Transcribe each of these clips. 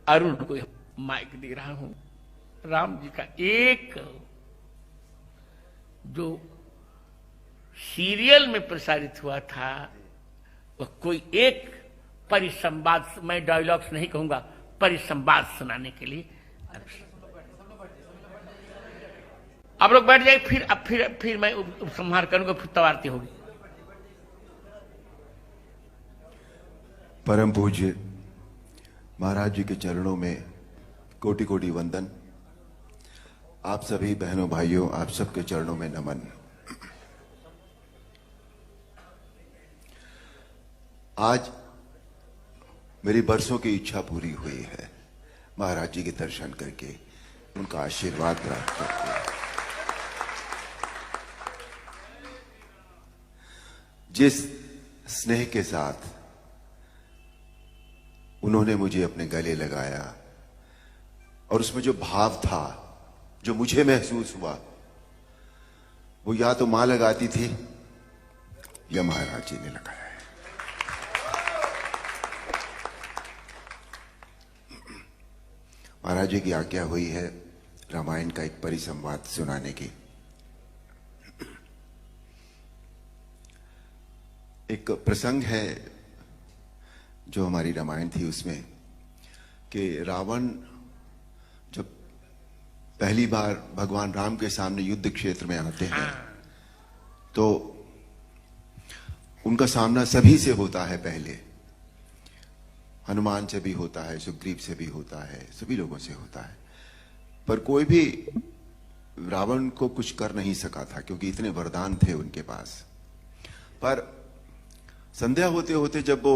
अरुण को माइक दे रहा हूं। राम जी का एक जो सीरियल में प्रसारित हुआ था वह कोई एक परिसंवाद, मैं डायलॉग्स नहीं कहूंगा, परिसंवाद सुनाने के लिए आप लोग बैठ जाए। फिर मैं उपसंहार करूंगा, फिर तब आरती होगी। परम पूज्य महाराज जी के चरणों में कोटि कोटि वंदन। आप सभी बहनों भाइयों, आप सबके चरणों में नमन। आज मेरी बरसों की इच्छा पूरी हुई है, महाराज जी के दर्शन करके, उनका आशीर्वाद प्राप्त करके। जिस स्नेह के साथ उन्होंने मुझे अपने गले लगाया और उसमें जो भाव था, जो मुझे महसूस हुआ, वो या तो मां लगाती थी या महाराज जी ने लगाया है। महाराज जी की आज्ञा हुई है रामायण का एक परिसंवाद सुनाने की। एक प्रसंग है जो हमारी रामायण थी उसमें, कि रावण जब पहली बार भगवान राम के सामने युद्ध क्षेत्र में आते हैं तो उनका सामना सभी से होता है। पहले हनुमान से भी होता है, सुग्रीव से भी होता है, सभी लोगों से होता है, पर कोई भी रावण को कुछ कर नहीं सका था क्योंकि इतने वरदान थे उनके पास। पर संध्या होते होते जब वो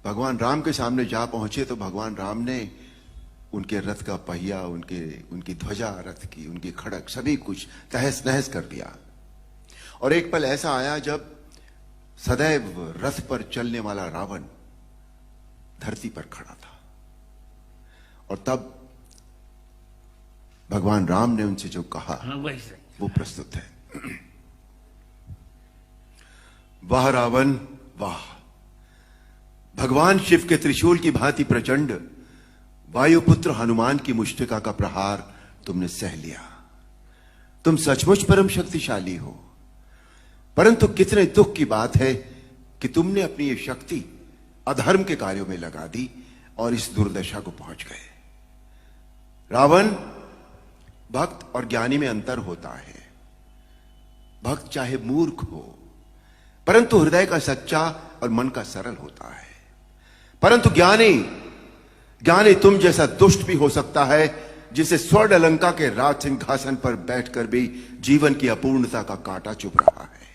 भगवान राम के सामने जा पहुंचे तो भगवान राम ने उनके रथ का पहिया, उनकी ध्वजा रथ की, उनकी खड़क, सभी कुछ तहस नहस कर दिया। और एक पल ऐसा आया जब सदैव रथ पर चलने वाला रावण धरती पर खड़ा था और तब भगवान राम ने उनसे जो कहा वो प्रस्तुत है। वाह रावण वाह, भगवान शिव के त्रिशूल की भांति प्रचंड वायुपुत्र हनुमान की मुष्टिका का प्रहार तुमने सह लिया। तुम सचमुच परम शक्तिशाली हो, परंतु कितने दुख की बात है कि तुमने अपनी ये शक्ति अधर्म के कार्यों में लगा दी और इस दुर्दशा को पहुंच गए। रावण, भक्त और ज्ञानी में अंतर होता है। भक्त चाहे मूर्ख हो परंतु हृदय का सच्चा और मन का सरल होता है, परंतु ज्ञानी तुम जैसा दुष्ट भी हो सकता है, जिसे स्वर्ण अलंका के राज सिंहासन पर बैठकर भी जीवन की अपूर्णता का कांटा चुभ रहा है।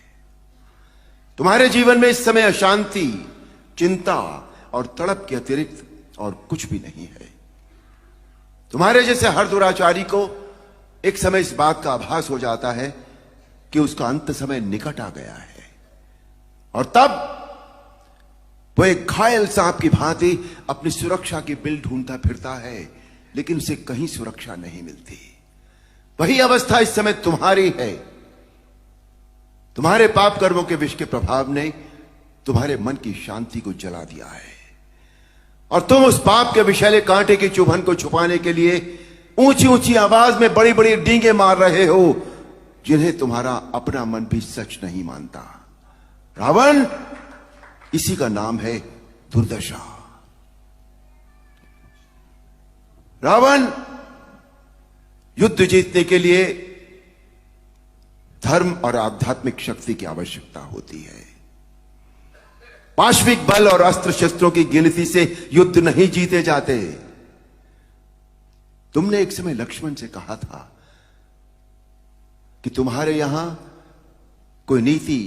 तुम्हारे जीवन में इस समय अशांति, चिंता और तड़प के अतिरिक्त और कुछ भी नहीं है। तुम्हारे जैसे हर दुराचारी को एक समय इस बात का आभास हो जाता है कि उसका अंत समय निकट आ गया है और तब वो एक घायल सांप की भांति अपनी सुरक्षा की बिल ढूंढता फिरता है, लेकिन उसे कहीं सुरक्षा नहीं मिलती। वही अवस्था इस समय तुम्हारी है। तुम्हारे पाप कर्मों के विष के प्रभाव ने तुम्हारे मन की शांति को जला दिया है और तुम उस पाप के विषैले कांटे की चुभन को छुपाने के लिए ऊंची ऊंची आवाज में बड़ी बड़ी डींगे मार रहे हो, जिन्हें तुम्हारा अपना मन भी सच नहीं मानता। रावण, इसी का नाम है दुर्दशा। रावण, युद्ध जीतने के लिए धर्म और आध्यात्मिक शक्ति की आवश्यकता होती है। पाश्विक बल और अस्त्र शस्त्रों की गिनती से युद्ध नहीं जीते जाते। तुमने एक समय लक्ष्मण से कहा था कि तुम्हारे यहां कोई नीति,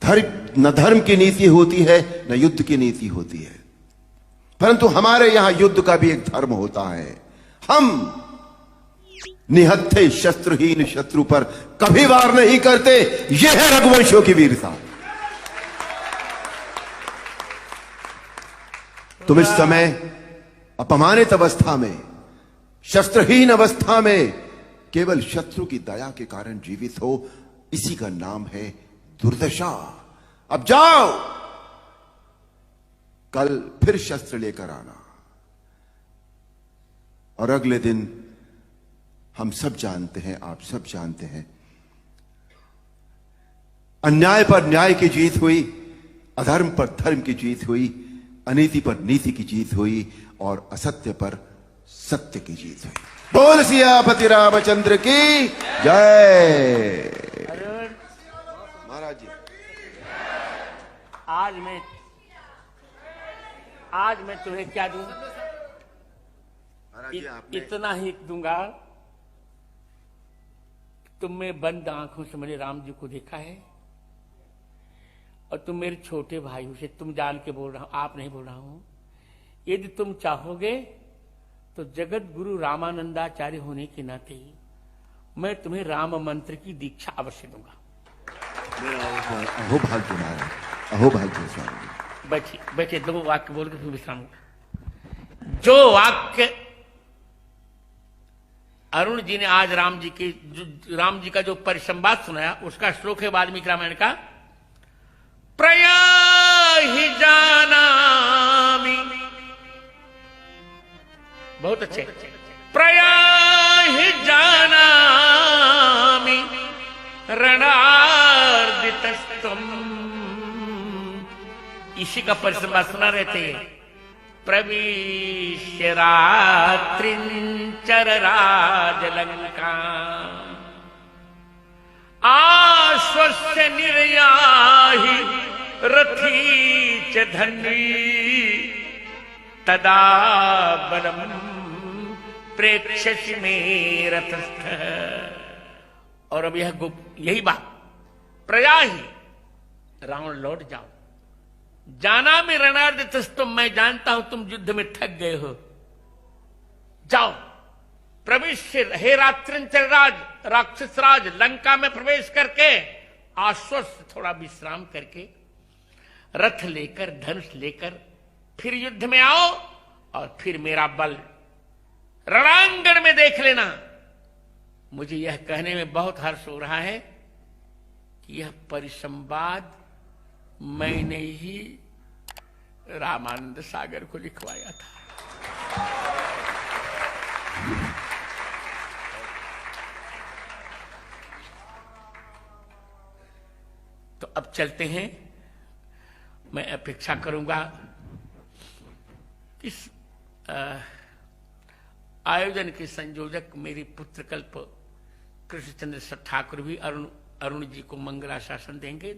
न धर्म की नीति होती है न युद्ध की नीति होती है, परंतु हमारे यहां युद्ध का भी एक धर्म होता है। हम निहत्थे शस्त्रहीन शत्रु पर कभी वार नहीं करते। यह है रघुवंशियों की वीरता। तुम इस समय अपमानित अवस्था में, शस्त्रहीन अवस्था में केवल शत्रु की दया के कारण जीवित हो, इसी का नाम है दुर्दशा। अब जाओ, कल फिर शस्त्र लेकर आना। और अगले दिन हम सब जानते हैं, आप सब जानते हैं, अन्याय पर न्याय की जीत हुई, अधर्म पर धर्म की जीत हुई, अनीति पर नीति की जीत हुई और असत्य पर सत्य की जीत हुई। बोल सियापति रामचंद्र की जय। महाराज जी, आज मैं तुम्हें क्या दूं? महाराज जी, आपने इतना ही दूंगा। तुमने बंद आंखों से मैंने राम जी को देखा है, और तुम मेरे छोटे भाई हो, से तुम जान के बोल रहा हूं, आप नहीं बोल रहा हूं। यदि तुम चाहोगे तो जगत गुरु रामानंदाचार्य होने के नाते मैं तुम्हें राम मंत्र की दीक्षा अवश्य दूंगा। अहो भाग्य महाराज, अहो भाग्य स्वामी। बैठिए बैठिए, 2 वाक्य बोल के फिर विश्राम। जो वाक्य अरुण जी ने आज राम जी का जो परिसंवाद सुनाया, उसका श्लोक है वाल्मीकि रामायण का। प्रयाहि जानामि, बहुत अच्छे। प्रयाहि जानामि रणार्दितस्तुम, इसी का परिसंवाद सुना रहते हैं। प्रविश्य रात्रिंचर राजलंका, आश्वस्य निर्याहि रथी च धन्वी, तदा बलम प्रेक्ष्यसि मे रथस्थ। और अब यही बात, प्रया ही रावण लौट जाओ। जाना में रणार्दितस्तुम, मैं जानता हूं तुम युद्ध में थक गए हो, जाओ। प्रविश्य, हे रात्रिंचर राज, राक्षस राज, लंका में प्रवेश करके आश्वस्त, थोड़ा विश्राम करके, रथ लेकर, धनुष लेकर फिर युद्ध में आओ, और फिर मेरा बल रणांगण में देख लेना। मुझे यह कहने में बहुत हर्ष हो रहा है कि यह परिसंवाद मैंने ही रामानंद सागर को लिखवाया था। तो अब चलते हैं। मैं अपेक्षा करूंगा इस आयोजन के संयोजक मेरे पुत्र कल्प कृष्णचंद्र ठाकुर भी अरुण जी को मंगलाशासन देंगे।